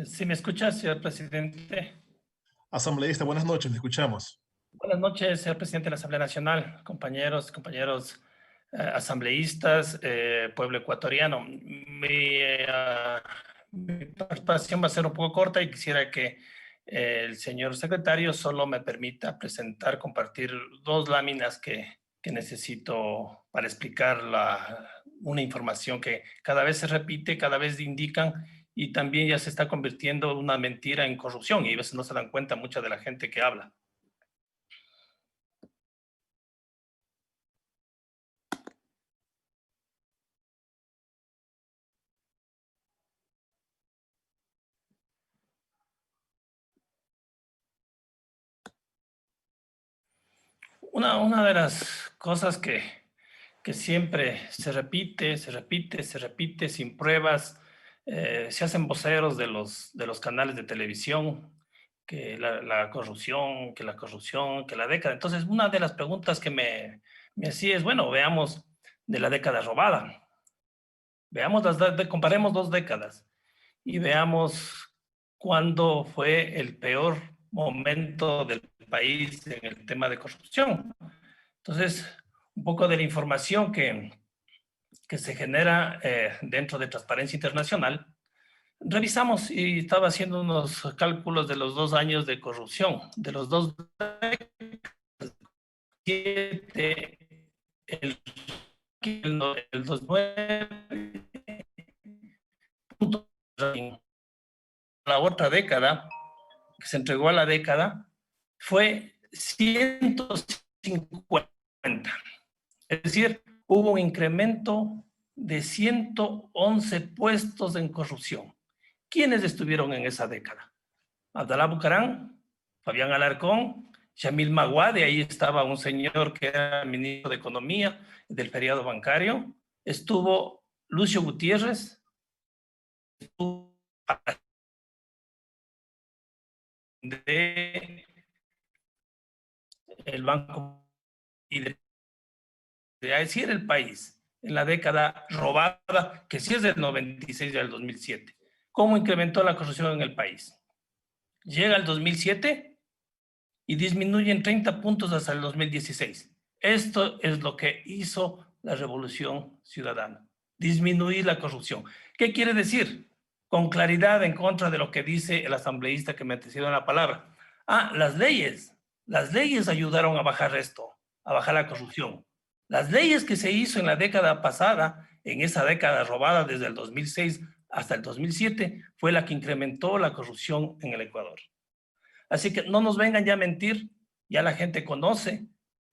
¿Sí me escucha, señor presidente? Asambleísta, buenas noches, le escuchamos. Buenas noches, señor presidente de la Asamblea Nacional, compañeros, asambleístas, pueblo ecuatoriano. Mi participación va a ser un poco corta y quisiera que el señor secretario solo me permita compartir dos láminas que necesito para explicar una información que cada vez se repite, cada vez indican y también ya se está convirtiendo una mentira en corrupción y a veces no se dan cuenta mucha de la gente que habla. Una de las cosas que siempre se repite sin pruebas, se hacen voceros de los canales de televisión, que la corrupción, que la década. Entonces, una de las preguntas que me hacía es, bueno, veamos de la década robada. Veamos, comparemos dos décadas y veamos cuándo fue el peor momento del país en el tema de corrupción. Entonces, un poco de la información que se genera dentro de Transparencia Internacional, revisamos y estaba haciendo unos cálculos de los 2 años de corrupción, de los dos, el, el 2009, la otra década, que se entregó a la década, fue 150. Es decir, hubo un incremento de 111 puestos en corrupción. ¿Quiénes estuvieron en esa década? Abdalá Bucarán, Fabián Alarcón, Shamil Maguade, ahí estaba un señor que era ministro de Economía del periodo bancario, estuvo Lucio Gutiérrez, estuvo de el Banco y de decir el país en la década robada, que sí es del 96 y del 2007. ¿Cómo incrementó la corrupción en el país? Llega el 2007 y disminuye en 30 puntos hasta el 2016. Esto es lo que hizo la Revolución Ciudadana, disminuir la corrupción. ¿Qué quiere decir? Con claridad en contra de lo que dice el asambleísta que me antecedió en la palabra. Las leyes ayudaron a bajar esto, a bajar la corrupción. Las leyes que se hizo en la década pasada, en esa década robada desde el 2006 hasta el 2007, fue la que incrementó la corrupción en el Ecuador. Así que no nos vengan ya a mentir, ya la gente conoce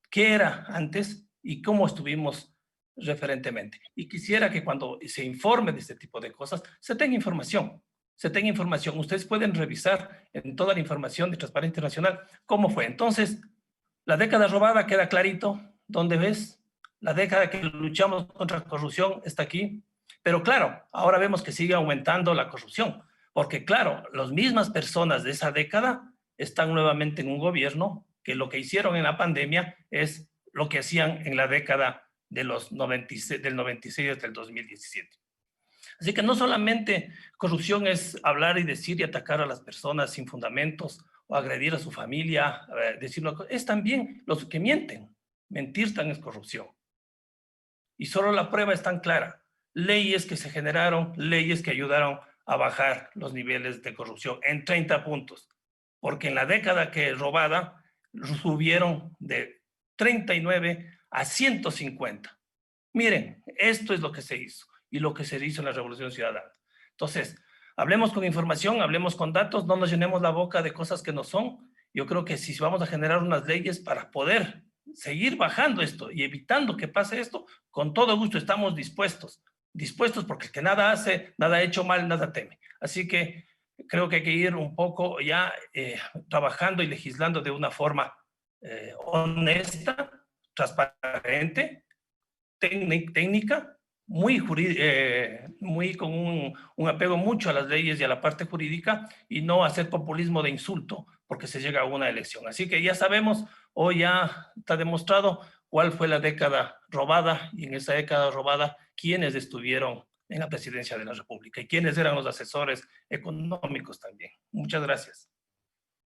qué era antes y cómo estuvimos referentemente. Y quisiera que cuando se informe de este tipo de cosas, se tenga información. Ustedes pueden revisar en toda la información de Transparencia Internacional cómo fue. Entonces, la década robada queda clarito. ¿Dónde ves? La década que luchamos contra la corrupción está aquí. Pero claro, ahora vemos que sigue aumentando la corrupción. Porque claro, las mismas personas de esa década están nuevamente en un gobierno que lo que hicieron en la pandemia es lo que hacían en la década de los 96, del 96 hasta el 2017. Así que no solamente corrupción es hablar y decir y atacar a las personas sin fundamentos o agredir a su familia, decirlo, es también los que mienten. Mentir también es corrupción. Y solo la prueba es tan clara. Leyes que se generaron, leyes que ayudaron a bajar los niveles de corrupción en 30 puntos. Porque en la década que robada subieron de 39 a 150. Miren, esto es lo que se hizo y lo que se hizo en la Revolución Ciudadana. Entonces, hablemos con información, hablemos con datos, no nos llenemos la boca de cosas que no son. Yo creo que si vamos a generar unas leyes para poder seguir bajando esto y evitando que pase esto, con todo gusto estamos dispuestos porque el que nada hace, nada ha hecho mal, nada teme. Así que creo que hay que ir un poco ya trabajando y legislando de una forma honesta, transparente, técnica, muy con un apego mucho a las leyes y a la parte jurídica y no hacer populismo de insulto porque se llega a una elección. Así que ya sabemos, hoy ya está demostrado cuál fue la década robada y en esa década robada quiénes estuvieron en la presidencia de la República y quiénes eran los asesores económicos también. Muchas gracias.